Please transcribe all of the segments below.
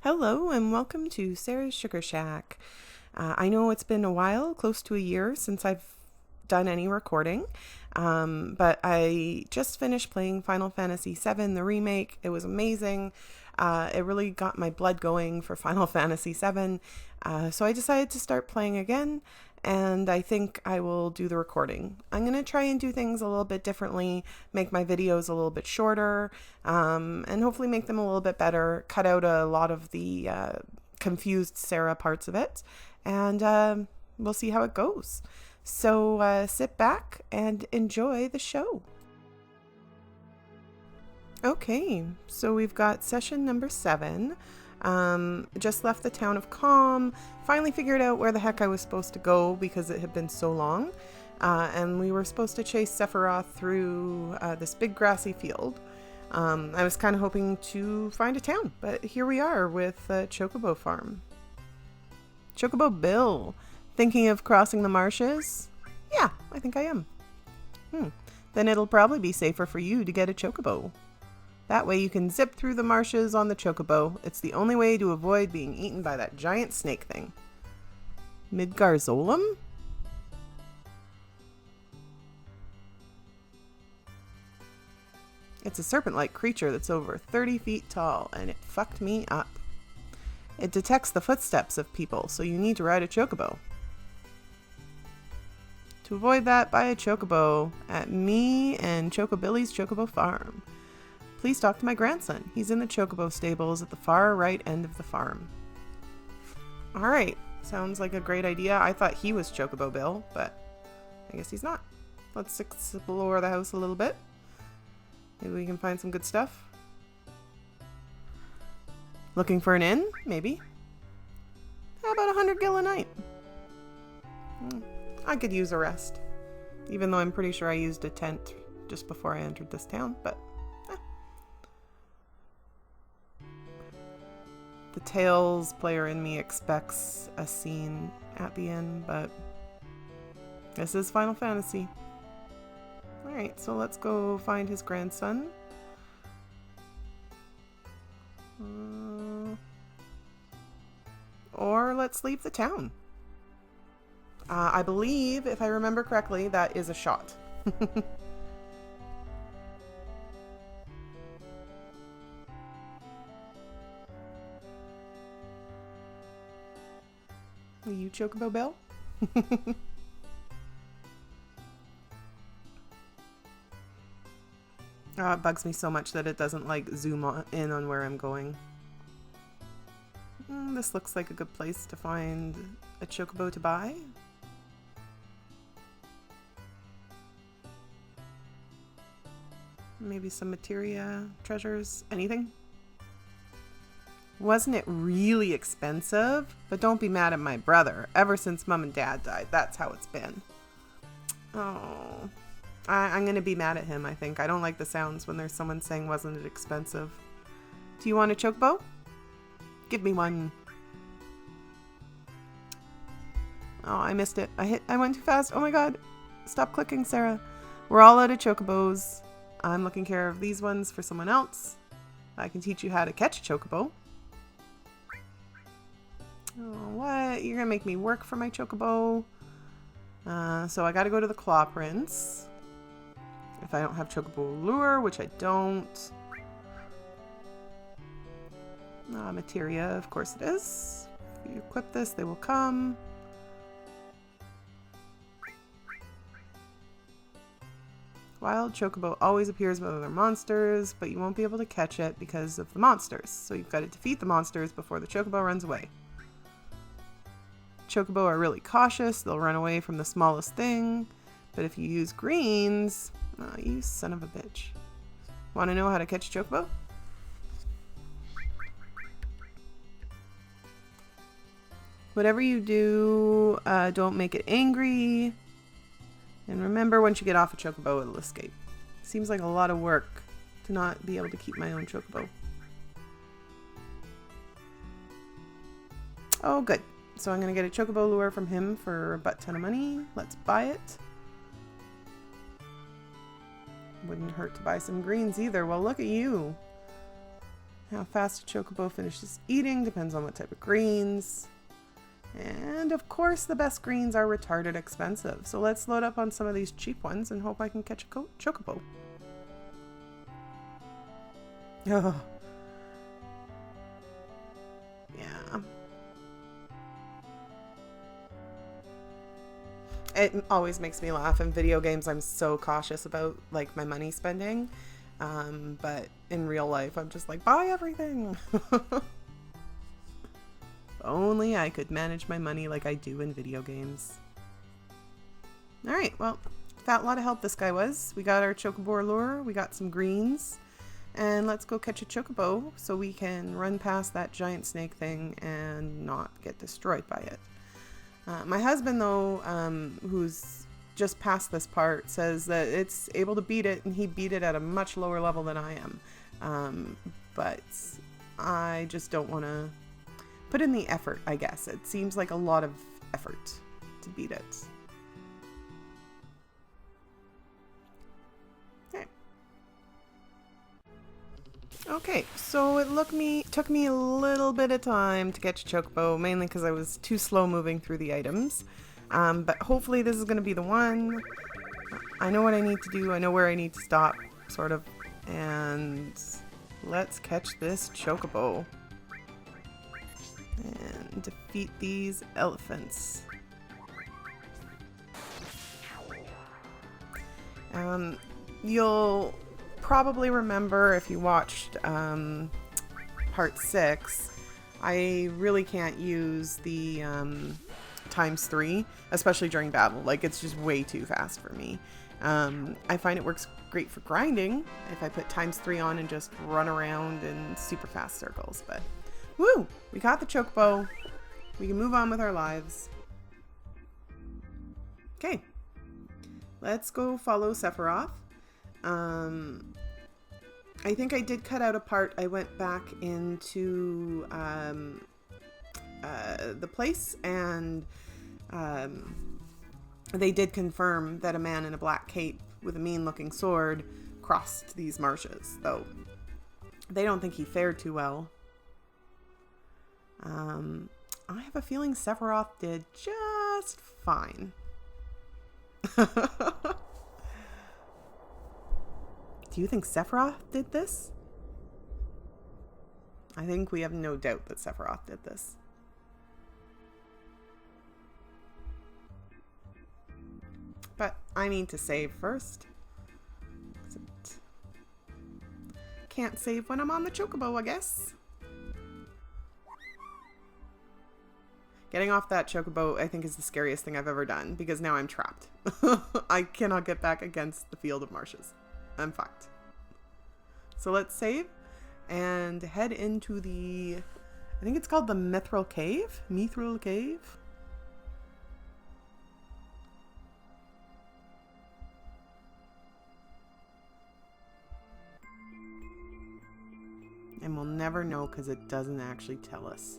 Hello and welcome to Sarah's Sugar Shack. I know it's been a while, close to a year since I've done any recording, but I just finished playing Final Fantasy VII, the remake. It was amazing. It really got my blood going for Final Fantasy VII, so I decided to start playing again, and I think I will do the recording. I'm going to try and do things a little bit differently, make my videos a little bit shorter, and hopefully make them a little bit better, cut out a lot of the confused Sarah parts of it, and we'll see how it goes. So sit back and enjoy the show. Okay, so we've got session number 7. Just left the town of Calm, finally figured out where the heck I was supposed to go because it had been so long, and we were supposed to chase Sephiroth through this big grassy field. I was kind of hoping to find a town, but here we are with Chocobo Farm. Chocobo Bill, thinking of crossing the marshes? Yeah, I think I am. Then it'll probably be safer for you to get a Chocobo. That way you can zip through the marshes on the Chocobo. It's the only way to avoid being eaten by that giant snake thing. Midgarzolum? It's a serpent-like creature that's over 30 feet tall, and it fucked me up. It detects the footsteps of people, so you need to ride a Chocobo. To avoid that, buy a Chocobo at me and Chocobilly's Chocobo Farm. Please talk to my grandson. He's in the Chocobo stables at the far right end of the farm. Alright, sounds like a great idea. I thought he was Chocobo Bill, but I guess he's not. Let's explore the house a little bit. Maybe we can find some good stuff. Looking for an inn? Maybe. How about 100 gil a night? I could use a rest. Even though I'm pretty sure I used a tent just before I entered this town, but the Tales player in me expects a scene at the end, but this is Final Fantasy. Alright, so let's go find his grandson. Or let's leave the town. I believe, if I remember correctly, that is a shot. Are you Chocobo Bill? It bugs me so much that it doesn't like zoom in on where I'm going. This looks like a good place to find a Chocobo to buy. Maybe some materia, treasures, anything? Wasn't it really expensive? But don't be mad at my brother. Ever since Mom and Dad died, that's how it's been. Oh, I'm going to be mad at him, I think. I don't like the sounds when there's someone saying, wasn't it expensive? Do you want a Chocobo? Give me one. Oh, I missed it. I went too fast. Oh my god. Stop clicking, Sarah. We're all out of Chocobos. I'm looking care of these ones for someone else. I can teach you how to catch a Chocobo. Oh, what? You're gonna make me work for my Chocobo? So I gotta go to the Claw Prince. If I don't have Chocobo Lure, which I don't. Materia, of course it is. If you equip this, they will come. Wild Chocobo always appears with other monsters, but you won't be able to catch it because of the monsters. So you've got to defeat the monsters before the Chocobo runs away. Chocobo are really cautious. They'll run away from the smallest thing. But if you use greens... Oh, you son of a bitch. Want to know how to catch Chocobo? Whatever you do, don't make it angry. And remember, once you get off a Chocobo, it'll escape. Seems like a lot of work to not be able to keep my own Chocobo. Oh, good. So I'm going to get a Chocobo Lure from him for a butt-ton of money. Let's buy it. Wouldn't hurt to buy some greens either. Well, look at you. How fast a chocobo finishes eating depends on what type of greens. And of course the best greens are retarded expensive. So let's load up on some of these cheap ones and hope I can catch a chocobo. Oh. Yeah. It always makes me laugh. In video games, I'm so cautious about like my money spending. But in real life, I'm just like, buy everything. If only I could manage my money like I do in video games. Alright, well, fat lot of help this guy was. We got our chocobo lure, we got some greens, and let's go catch a chocobo so we can run past that giant snake thing and not get destroyed by it. My husband, though, who's just past this part, says that it's able to beat it, and he beat it at a much lower level than I am. But I just don't want to put in the effort, I guess. It seems like a lot of effort to beat it. Okay, so it took me a little bit of time to catch chocobo, mainly because I was too slow moving through the items. But hopefully this is going to be the one. I know what I need to do, I know where I need to stop, sort of. And let's catch this chocobo. And defeat these elephants. You'll probably remember if you watched part 6, I really can't use the ×3, especially during battle. Like, it's just way too fast for me. I find it works great for grinding if I put ×3 on and just run around in super fast circles. But woo! We got the chocobo. We can move on with our lives. Okay. Let's go follow Sephiroth. I think I did cut out a part. I went back into the place, and they did confirm that a man in a black cape with a mean-looking sword crossed these marshes, though they don't think he fared too well. I have a feeling Sephiroth did just fine. Do you think Sephiroth did this? I think we have no doubt that Sephiroth did this. But I need to save first. Can't save when I'm on the chocobo, I guess. Getting off that chocobo, I think, is the scariest thing I've ever done, because now I'm trapped. I cannot get back against the field of marshes. I'm fucked. So let's save and head into the, I think it's called the Mythril Cave? Mythril Cave? And we'll never know because it doesn't actually tell us.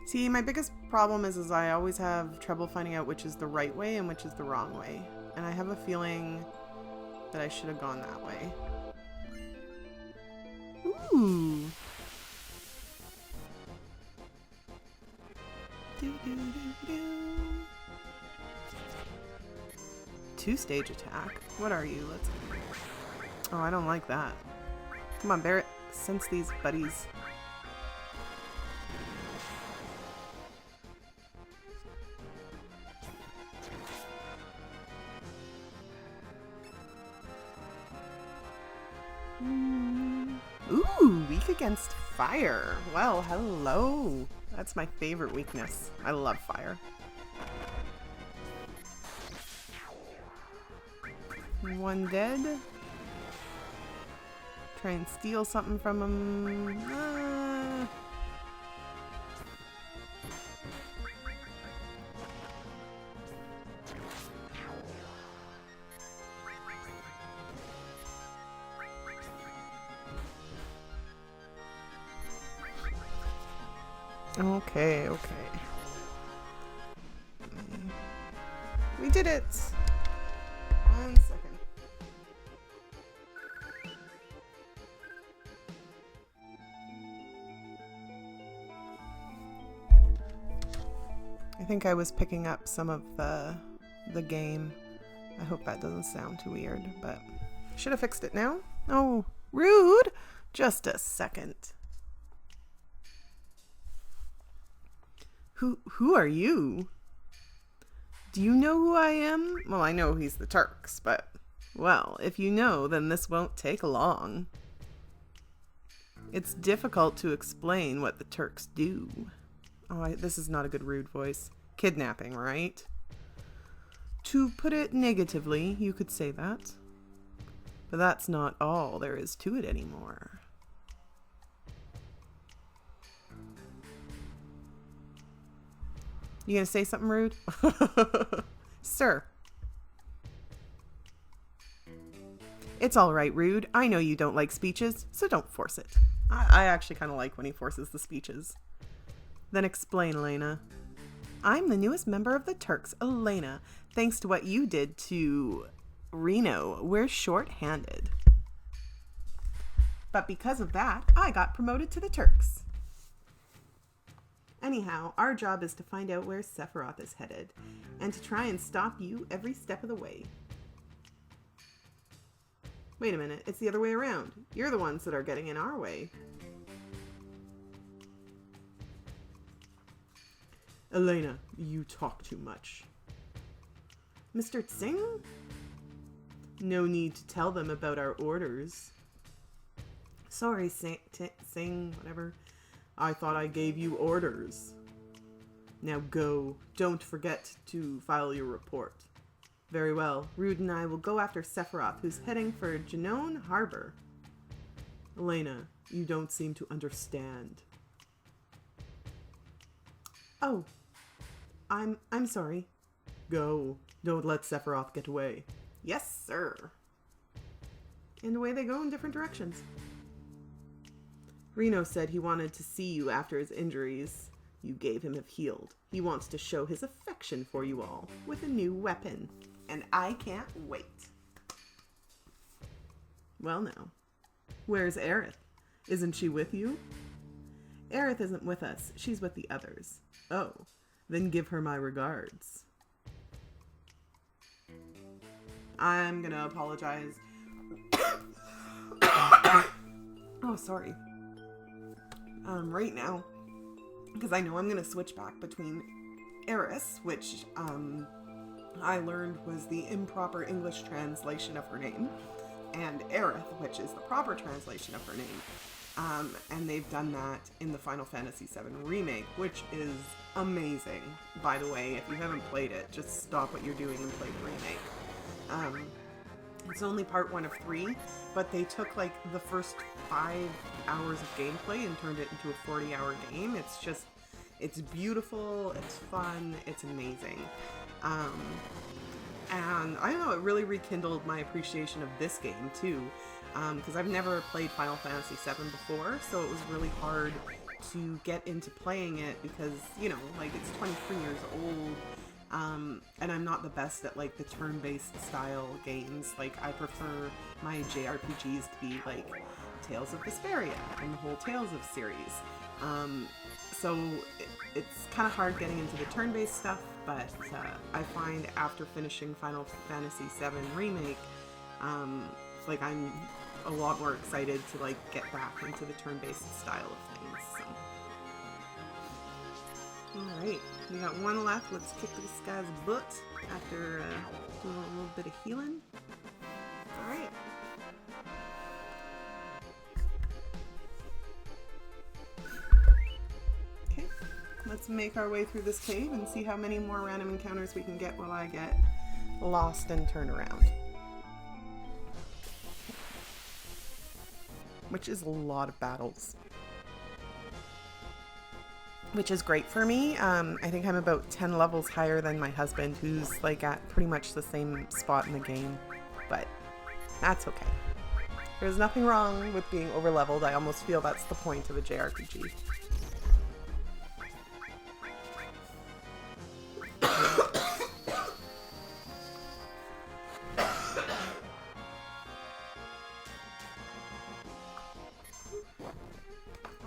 See, my biggest problem is I always have trouble finding out which is the right way and which is the wrong way. And I have a feeling that I should have gone that way. Ooh. Two-stage attack? What are you? Let's... Oh, I don't like that. Come on, Barrett. Sense these buddies. Ooh, weak against fire. Well, hello. That's my favorite weakness. I love fire. One dead. Try and steal something from him. Okay, okay. We did it! 1 second. I think I was picking up some of the game. I hope that doesn't sound too weird, but should have fixed it now. Oh, rude! Just a second. Who are you? Do you know who I am? Well, I know he's the Turks, but, well, if you know, then this won't take long. It's difficult to explain what the Turks do. Oh, this is not a good rude voice. Kidnapping, right? To put it negatively, you could say that. But that's not all there is to it anymore. You gonna say something rude? Sir. It's all right, Rude. I know you don't like speeches, so don't force it. I actually kind of like when he forces the speeches. Then explain, Elena. I'm the newest member of the Turks, Elena. Thanks to what you did to Reno, we're short-handed. But because of that, I got promoted to the Turks. Anyhow, our job is to find out where Sephiroth is headed, and to try and stop you every step of the way. Wait a minute, it's the other way around. You're the ones that are getting in our way. Elena, you talk too much. Mr. Tsing? No need to tell them about our orders. Sorry, Tsing, whatever. I thought I gave you orders. Now go. Don't forget to file your report. Very well. Rude and I will go after Sephiroth, who's heading for Genone Harbor. Elena, you don't seem to understand. Oh. I'm sorry. Go. Don't let Sephiroth get away. Yes, sir. And away they go in different directions. Reno said he wanted to see you after his injuries you gave him have healed. He wants to show his affection for you all with a new weapon. And I can't wait. Well now, where's Aerith? Isn't she with you? Aerith isn't with us. She's with the others. Oh, then give her my regards. I'm gonna apologize. Oh, sorry. Right now, because I know I'm gonna switch back between Eris, which I learned was the improper English translation of her name, and Aerith, which is the proper translation of her name. And they've done that in the Final Fantasy VII Remake, which is amazing. By the way, if you haven't played it, just stop what you're doing and play the remake. It's only part 1 of 3, but they took like the first 5 hours of gameplay and turned it into a 40-hour game. It's beautiful, it's fun, it's amazing. And I don't know, it really rekindled my appreciation of this game too, because I've never played Final Fantasy VII before, so it was really hard to get into playing it because, you know, like it's 23 years old. And I'm not the best at like the turn-based style games. Like I prefer my JRPGs to be like Tales of Vesperia and the whole Tales of series. So it's kind of hard getting into the turn-based stuff, but I find after finishing Final Fantasy VII Remake, like I'm a lot more excited to like get back into the turn-based style of things. So. Alright, we got one left. Let's kick this guy's butt after doing a little bit of healing. Alright. Okay, let's make our way through this cave and see how many more random encounters we can get while I get lost and turn around. Which is a lot of battles. Which is great for me. I think I'm about 10 levels higher than my husband, who's like at pretty much the same spot in the game, but that's okay. There's nothing wrong with being over leveled. I almost feel that's the point of a JRPG.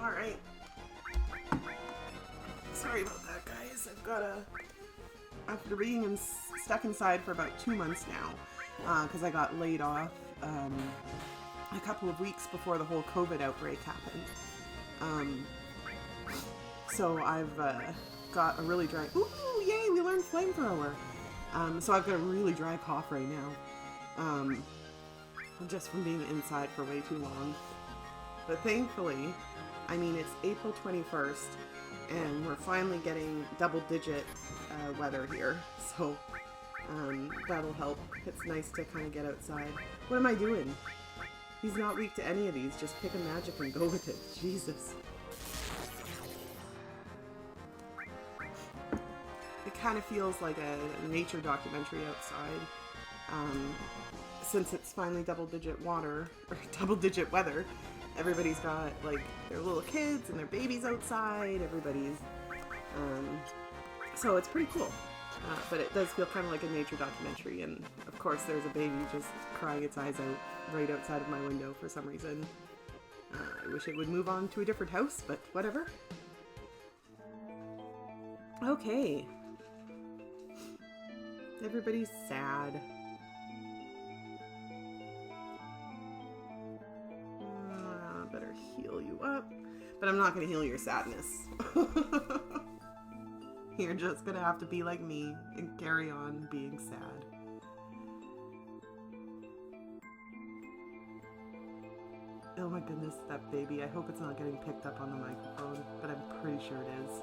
Alright. Sorry about that, guys. guys. After being stuck inside for about 2 months now, because I got laid off a couple of weeks before the whole COVID outbreak happened. So I've got a really dry... Ooh, yay, we learned flamethrower. So I've got a really dry cough right now. Just from being inside for way too long. But thankfully, I mean, it's April 21st, and we're finally getting double-digit weather here, so that'll help. It's nice to kind of get outside. What am I doing? He's not weak to any of these. Just pick a magic and go with it. Jesus. It kind of feels like a nature documentary outside. Since it's finally double-digit water, or double-digit weather, everybody's got, like, their little kids and their babies outside. Everybody's... so it's pretty cool. But it does feel kind of like a nature documentary, and of course there's a baby just crying its eyes out right outside of my window for some reason. I wish it would move on to a different house, but whatever. Okay. Everybody's sad. Better heal you up. But I'm not going to heal your sadness. You're just gonna have to be like me and carry on being sad. Oh my goodness, that baby. I hope it's not getting picked up on the microphone, but I'm pretty sure it is.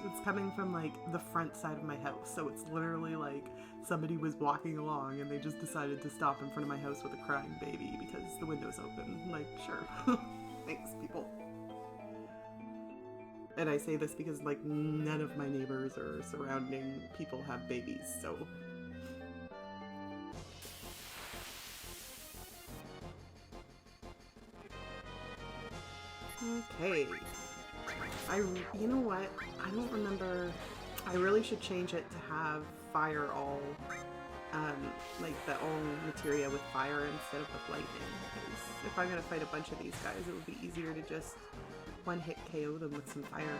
It's coming from like the front side of my house, so it's literally like somebody was walking along and they just decided to stop in front of my house with a crying baby because the window's open. Like, sure. Thanks, people. And I say this because like none of my neighbors or surrounding people have babies, so... Okay. You know what? I don't remember. I really should change it to have fire all, like the all materia with fire instead of with lightning. Because if I'm gonna fight a bunch of these guys, it would be easier to just one-hit KO them with some fire.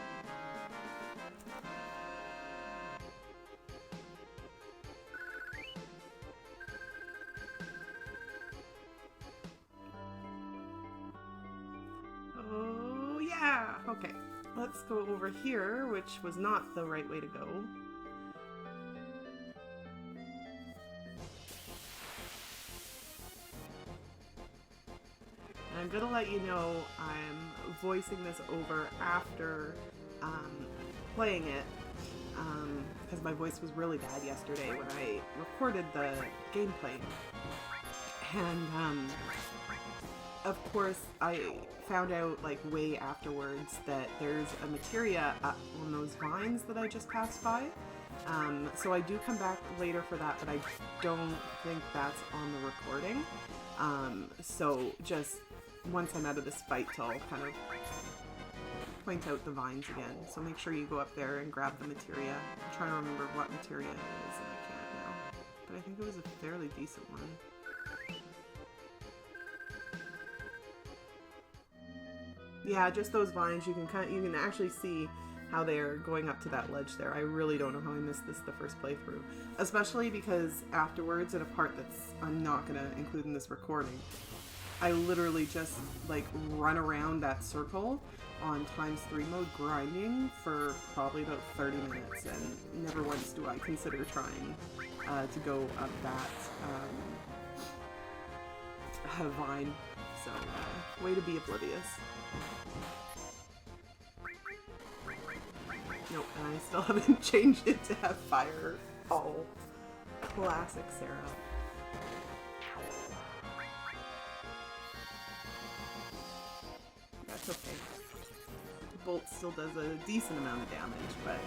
Oh yeah! Okay. Let's go over here, which was not the right way to go. And I'm gonna let you know I'm voicing this over after playing it, because my voice was really bad yesterday when I recorded the gameplay. And of course, I found out like way afterwards that there's a materia up on those vines that I just passed by. So I do come back later for that, but I don't think that's on the recording. So just once I'm out of this fight, I'll kind of point out the vines again. So make sure you go up there and grab the materia. I'm trying to remember what materia it is, and I can't now. But I think it was a fairly decent one. Yeah, just those vines. You can actually see how they're going up to that ledge there. I really don't know how I missed this the first playthrough, especially because afterwards, in a part that's I'm not gonna include in this recording, I literally just like run around that circle on ×3 mode grinding for probably about 30 minutes, and never once do I consider trying to go up that vine. So way to be oblivious. Nope, and I still haven't changed it to have fire. Oh, classic Sarah. That's okay. The bolt still does a decent amount of damage, but...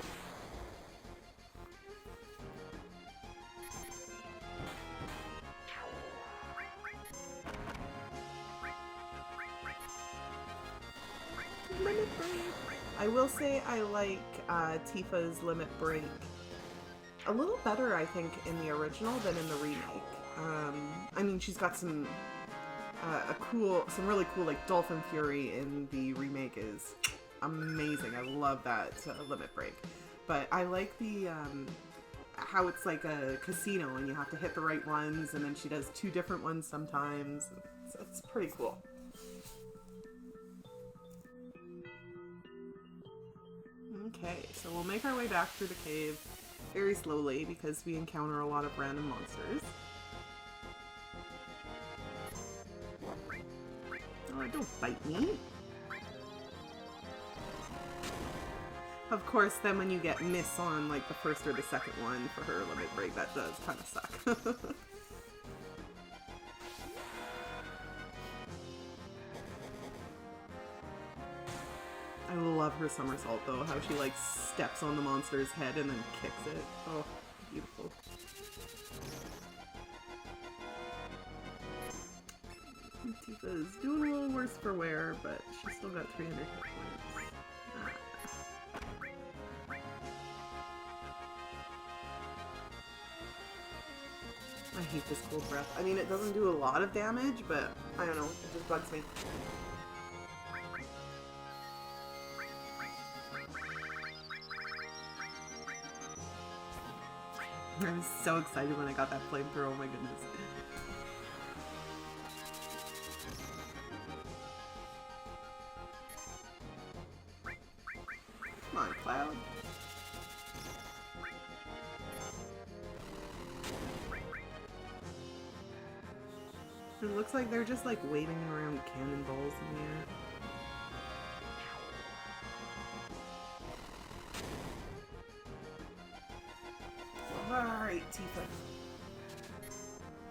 Limit break! I will say I like Tifa's limit break a little better, I think, in the original than in the remake. I mean, she's got some some really cool like Dolphin Fury in the remake is amazing. I love that limit break. But I like the how it's like a casino and you have to hit the right ones, and then she does 2 different ones sometimes. So it's pretty cool. Okay, so we'll make our way back through the cave very slowly because we encounter a lot of random monsters. Oh, don't bite me. Of course, then when you get miss on like the first or the second one for her limit break, that does kind of suck. I love her somersault though, how she like steps on the monster's head and then kicks it. Oh, beautiful. Tifa's doing a little worse for wear, but she's still got 300 hit points. Ah. I hate this cold breath. I mean, it doesn't do a lot of damage, but I don't know, it just bugs me. I was so excited when I got that flamethrower, oh my goodness. Come on, Cloud. It looks like they're just like waving around cannonballs in the air. Alright, Tifa.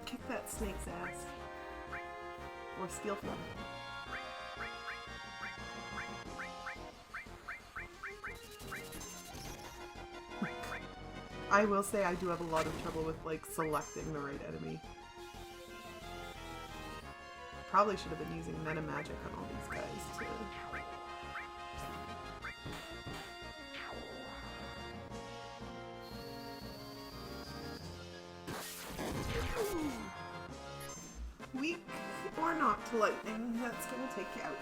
Kick that snake's ass. Or steal from him. I will say I do have a lot of trouble with like selecting the right enemy. Probably should have been using meta magic on all these guys too. Weak or not to lightning, that's gonna take you out.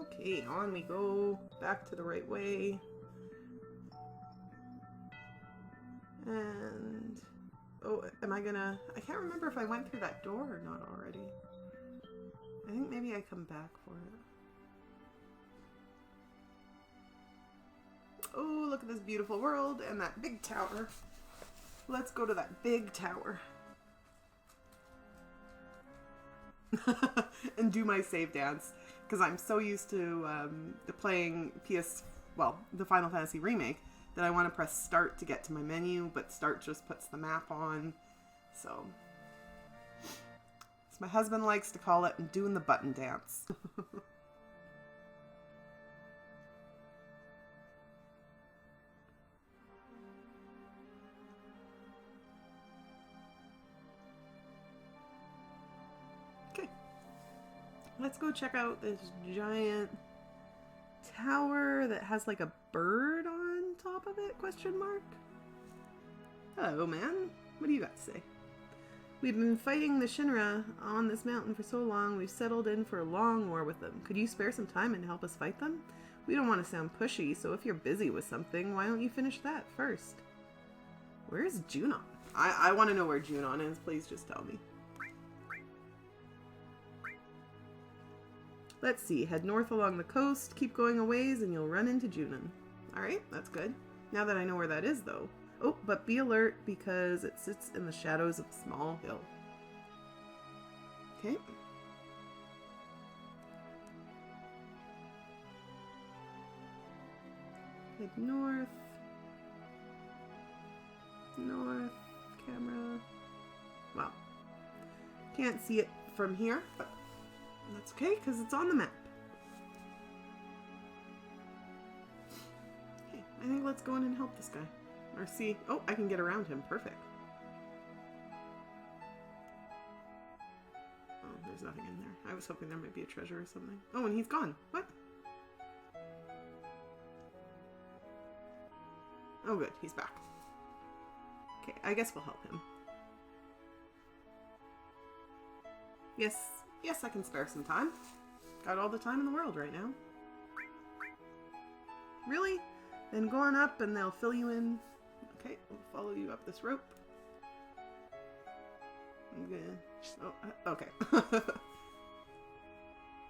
Okay, on we go. Back to the right way. And... oh, am I gonna... I can't remember if I went through that door or not already. I think maybe I come back for it. Oh, look at this beautiful world and that big tower. Let's go to that big tower. And do my save dance. Because I'm so used to playing the Final Fantasy Remake that I want to press start to get to my menu, but start just puts the map on. So, as my husband likes to call it, I'm doing the button dance. Okay. Let's go check out this giant tower that has like a bird on top of it, question mark? Hello, man. What do you got to say? We've been fighting the Shinra on this mountain for so long, we've settled in for a long war with them. Could you spare some time and help us fight them? We don't want to sound pushy, so if you're busy with something, why don't you finish that first? Where's Junon? I want to know where Junon is. Please just tell me. Let's see. Head north along the coast, keep going a ways, and you'll run into Junon. Alright, that's good. Now that I know where that is, though. Oh, but be alert, because it sits in the shadows of a small hill. Okay. Head north. North. Camera. Wow. Can't see it from here, but that's okay, because it's on the map. Okay, I think let's go in and help this guy. Or see... oh, I can get around him. Perfect. Oh, there's nothing in there. I was hoping there might be a treasure or something. Oh, and he's gone. What? Oh good, he's back. Okay, I guess we'll help him. Yes, I can spare some time. Got all the time in the world right now. Really? Then go on up and they'll fill you in. Okay, we'll follow you up this rope. I'm gonna... Oh, okay.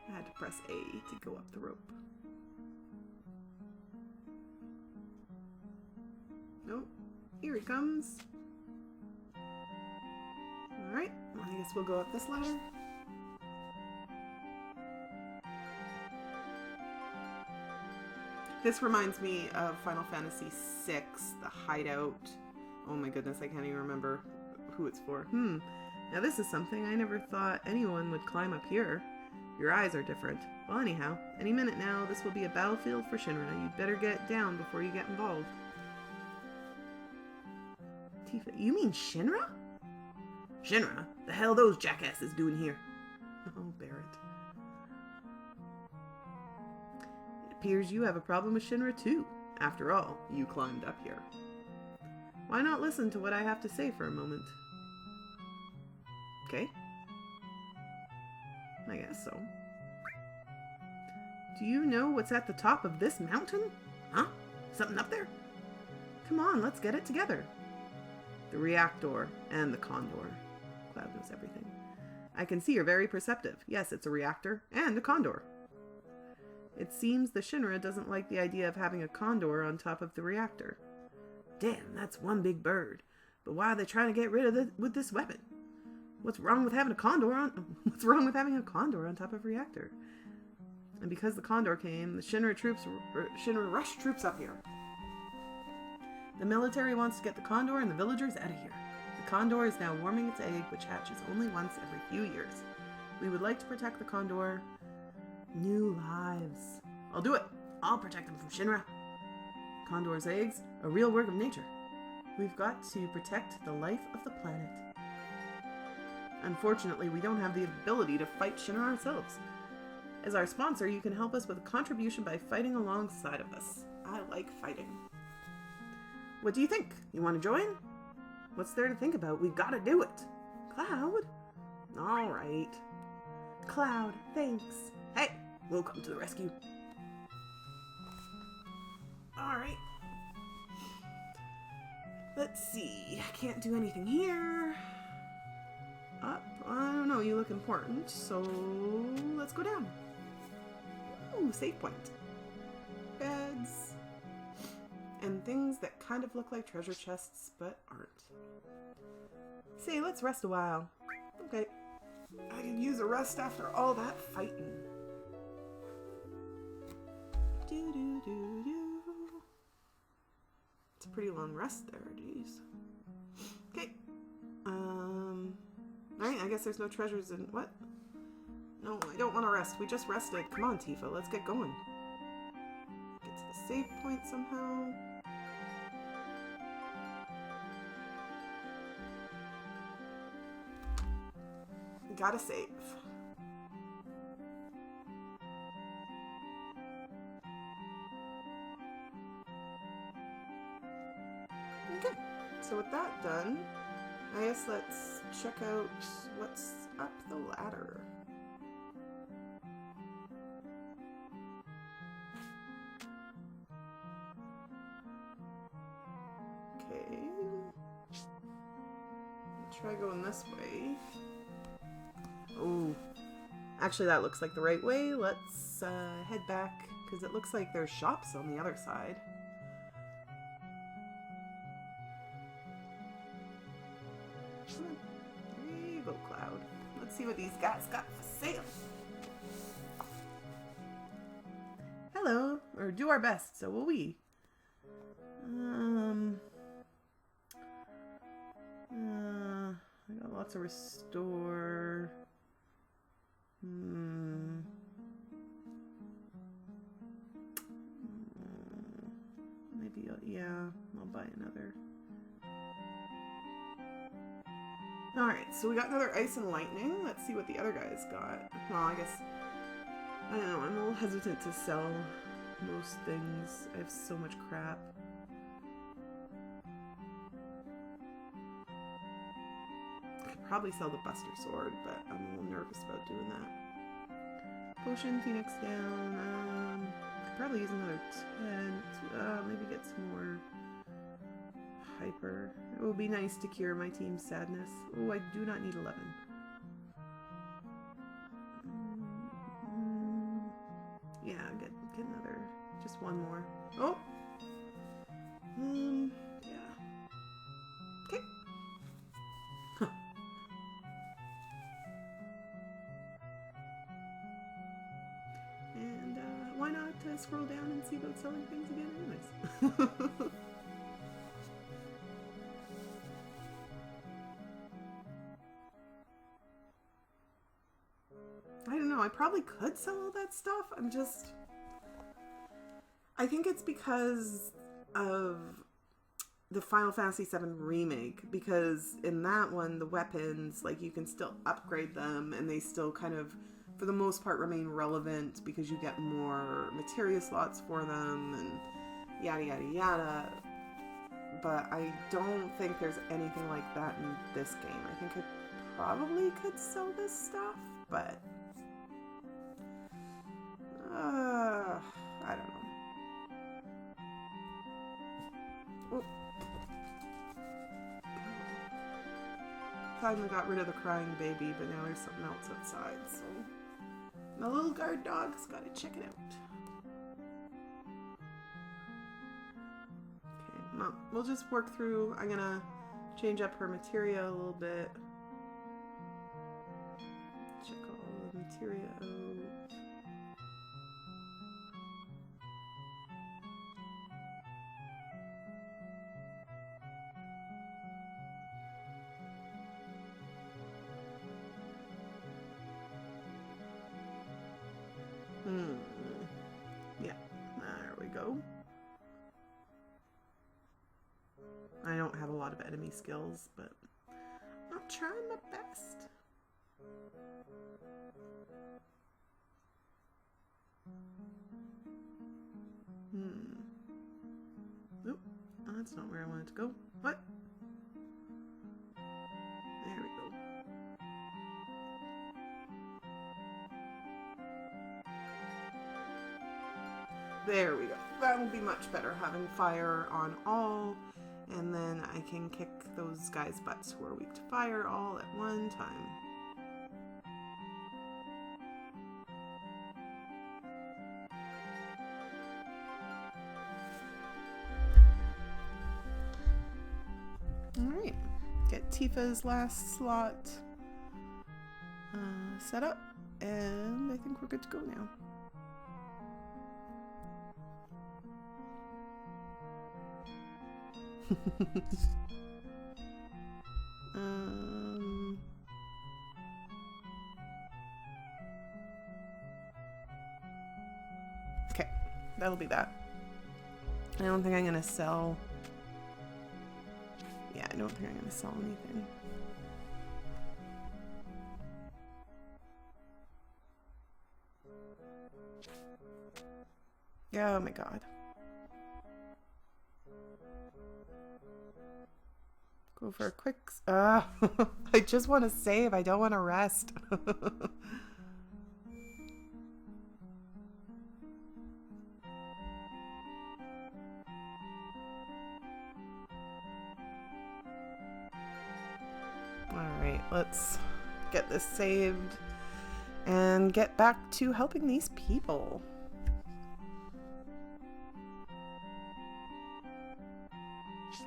I had to press A to go up the rope. Nope. Here he comes. Alright, well, I guess we'll go up this ladder. This reminds me of Final Fantasy VI, the hideout. Oh my goodness, I can't even remember who it's for. Now this is something I never thought anyone would climb up here. Your eyes are different. Well, anyhow, any minute now, this will be a battlefield for Shinra. You'd better get down before you get involved. Tifa, you mean Shinra? Shinra? The hell those jackasses doing here? Oh, Barrett. It appears you have a problem with Shinra too. After all, you climbed up here. Why not listen to what I have to say for a moment? Okay. I guess so. Do you know what's at the top of this mountain? Huh? Something up there? Come on, let's get it together. The reactor and the condor. Cloud knows everything. I can see you're very perceptive. Yes, it's a reactor and a condor. It seems the Shinra doesn't like the idea of having a condor on top of the reactor. Damn, that's one big bird. But why are they trying to get rid of it with this weapon? What's wrong with having a condor on top of a reactor? And because the condor came, the Shinra rushed troops up here. The military wants to get the condor and the villagers out of here. The condor is now warming its egg, which hatches only once every few years. We would like to protect the condor. New lives. I'll do it. I'll protect them from Shinra. Condor's eggs, a real work of nature. We've got to protect the life of the planet. Unfortunately, we don't have the ability to fight Shinra ourselves. As our sponsor, you can help us with a contribution by fighting alongside of us. I like fighting. What do you think? You want to join? What's there to think about? We've got to do it. Cloud? All right. Cloud, thanks. Hey, we'll come to the rescue. All right. Let's see. I can't do anything here. Up? I don't know. You look important, so let's go down. Ooh, save point. Beds. And things that kind of look like treasure chests, but aren't. Say, let's rest a while. Okay. I could use a rest after all that fighting. Do. It's a pretty long rest there, geez. Okay. Alright, I guess there's no treasures in... What? No, I don't want to rest. We just rested. Come on, Tifa, let's get going. Get to the save point somehow. Gotta save. Okay, so with that done, I guess let's check out what's up the ladder. Okay. Try going this way. Oh, actually that looks like the right way. Let's head back, because it looks like there's shops on the other side. There you go, Cloud. Let's see what these guys got for sale. Hello, or do our best, so will we. I got lots of restore. Maybe, yeah, I'll buy another. Alright, so we got another ice and lightning. Let's see what the other guys got. Well, I guess, I don't know, I'm a little hesitant to sell most things. I have so much crap. probably sell the Buster Sword, but I'm a little nervous about doing that. Potion, Phoenix down. Could probably use another tent. Maybe get some more hyper. It will be nice to cure my team's sadness. Oh, I do not need 11. Yeah, get another. Just one more. Oh! Yeah. Okay. Huh. And why not scroll down and see about selling things again anyways? I don't know, I probably could sell all that stuff. I think it's because of the Final Fantasy VII Remake, because in that one, the weapons, like, you can still upgrade them, and they still kind of, for the most part, remain relevant because you get more materia slots for them, and yada yada yada. But I don't think there's anything like that in this game. I think I probably could sell this stuff, but I don't know. Oh. Finally got rid of the crying baby, but now there's something else outside, so my little guard dog's gotta check it out. Okay, well, we'll just work through. I'm gonna change up her materia a little bit. Check all the materia out. Yeah, there we go. I don't have a lot of enemy skills, but I'm trying my best. Oop, that's not where I wanted to go. What? There we go. There we go. That will be much better, having fire on all, and then I can kick those guys' butts who are weak to fire all at one time. Alright, get Tifa's last slot set up, and I think we're good to go now. Okay, that'll be that. I don't think I'm gonna sell. Yeah, I don't think I'm gonna sell anything. Oh my god. Go for a quick... I just want to save. I don't want to rest. Alright, let's get this saved and get back to helping these people.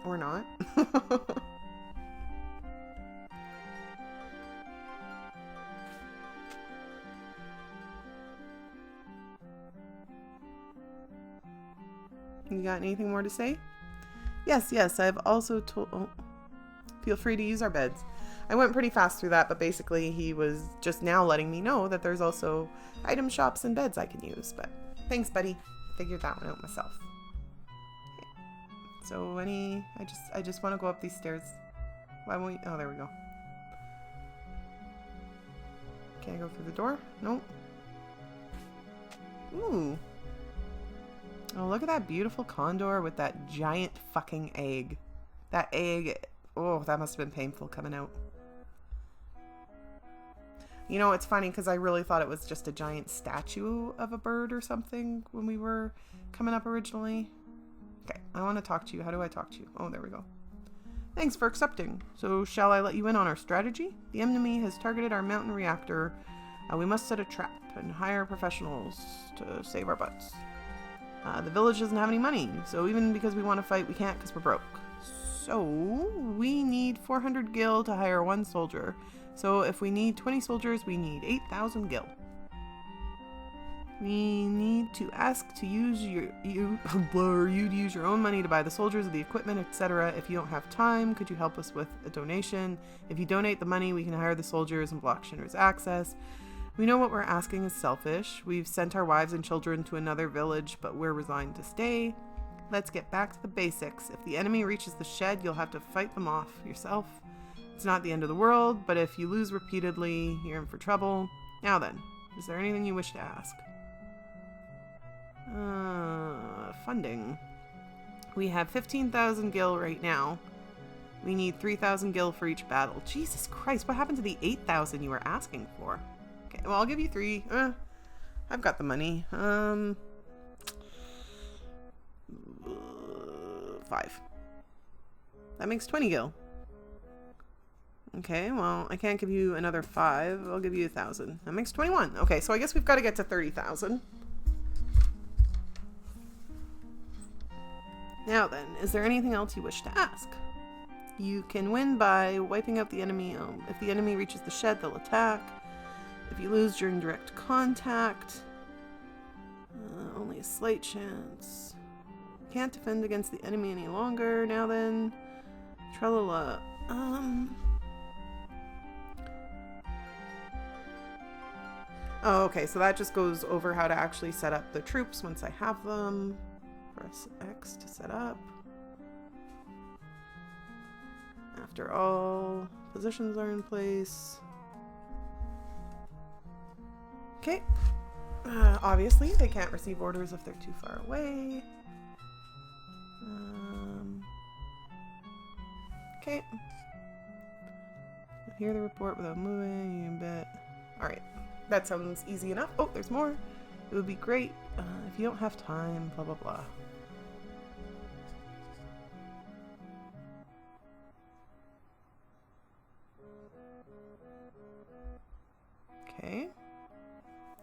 Or not. You got anything more to say? Yes, I've also told... Oh, feel free to use our beds. I went pretty fast through that, but basically he was just now letting me know that there's also item shops and beds I can use. But thanks, buddy. Figured that one out myself. Okay. So I just want to go up these stairs. Why won't you? Oh, there we go. Can I go through the door? Nope. Ooh. Oh, look at that beautiful condor with that giant fucking egg. That egg, oh, that must have been painful coming out. You know, it's funny because I really thought it was just a giant statue of a bird or something when we were coming up originally. Okay, I want to talk to you. How do I talk to you? Oh, there we go. Thanks for accepting. So shall I let you in on our strategy? The enemy has targeted our mountain reactor. We must set a trap and hire professionals to save our butts. The village doesn't have any money, so even because we want to fight, we can't because we're broke. So we need 400 gil to hire 1 soldier. So if we need 20 soldiers, we need 8,000 gil. We need to ask to use you to use your own money to buy the soldiers, the equipment, etc. If you don't have time, could you help us with a donation? If you donate the money, we can hire the soldiers and block Shinra's access. We know what we're asking is selfish. We've sent our wives and children to another village, but we're resigned to stay. Let's get back to the basics. If the enemy reaches the shed, you'll have to fight them off yourself. It's not the end of the world, but if you lose repeatedly, you're in for trouble. Now then, is there anything you wish to ask? Funding. We have 15,000 gil right now. We need 3,000 gil for each battle. Jesus Christ, what happened to the 8,000 you were asking for? Okay, well, I'll give you 3. I've got the money. 5. That makes 20 gil. Okay, well, I can't give you another 5. I'll give you 1,000. That makes 21. Okay, so I guess we've got to get to 30,000. Now then, is there anything else you wish to ask? You can win by wiping out the enemy. If the enemy reaches the shed, they'll attack. If you lose during direct contact, only a slight chance. Can't defend against the enemy any longer. Now then, tralala. Oh, okay, so that just goes over how to actually set up the troops once I have them. Press X to set up. After all positions are in place. Okay. Obviously, they can't receive orders if they're too far away. Okay. Hear the report without moving. You can bet. Alright. That sounds easy enough. Oh, there's more. It would be great if you don't have time, blah, blah, blah. Okay.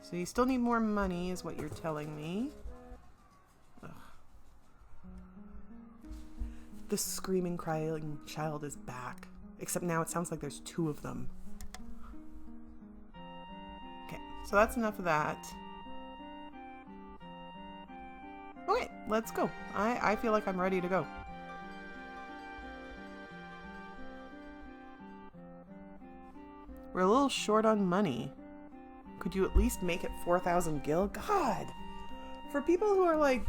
So you still need more money is what you're telling me. Ugh. The screaming, crying child is back. Except now it sounds like there's 2 of them. Okay, so that's enough of that. Okay, let's go. I feel like I'm ready to go. We're a little short on money. Could you at least make it 4,000 gil? God! For people who are like,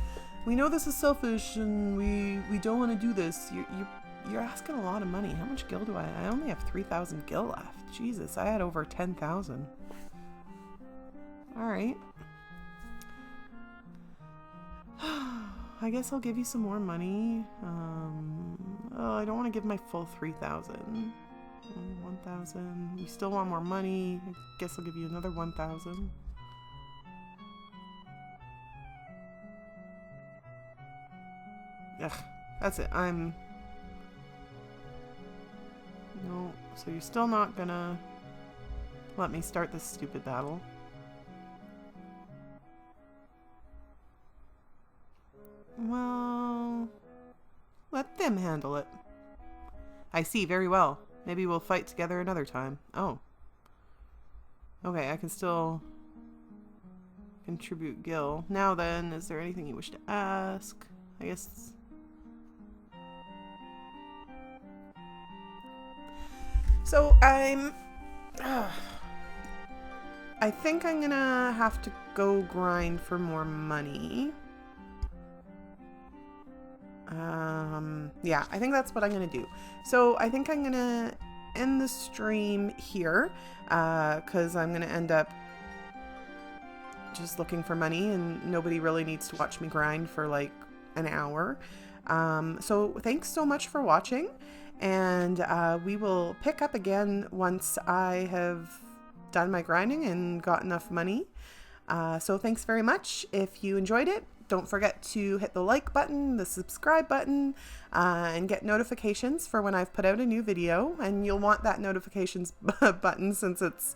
we know this is selfish and we don't want to do this, you're asking a lot of money. How much gil do I only have 3,000 gil left. Jesus, I had over 10,000. Alright. I guess I'll give you some more money. Oh, I don't want to give my full 3,000. 1,000. You still want more money? I guess I'll give you another 1,000. Ugh, that's it. No, so you're still not gonna let me start this stupid battle. Well, let them handle it. I see, very well. Maybe we'll fight together another time. Oh. Okay, I can still contribute gil. Now then, is there anything you wish to ask? I guess... So, I think I'm gonna have to go grind for more money. Yeah, I think that's what I'm gonna do. So I think I'm gonna end the stream here, because I'm gonna end up just looking for money and nobody really needs to watch me grind for like an hour. So thanks so much for watching, and we will pick up again once I have done my grinding and got enough money. So thanks very much. If you enjoyed it, don't forget to hit the like button, the subscribe button, and get notifications for when I've put out a new video. And you'll want that notifications button since it's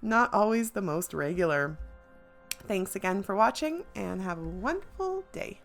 not always the most regular. Thanks again for watching, and have a wonderful day.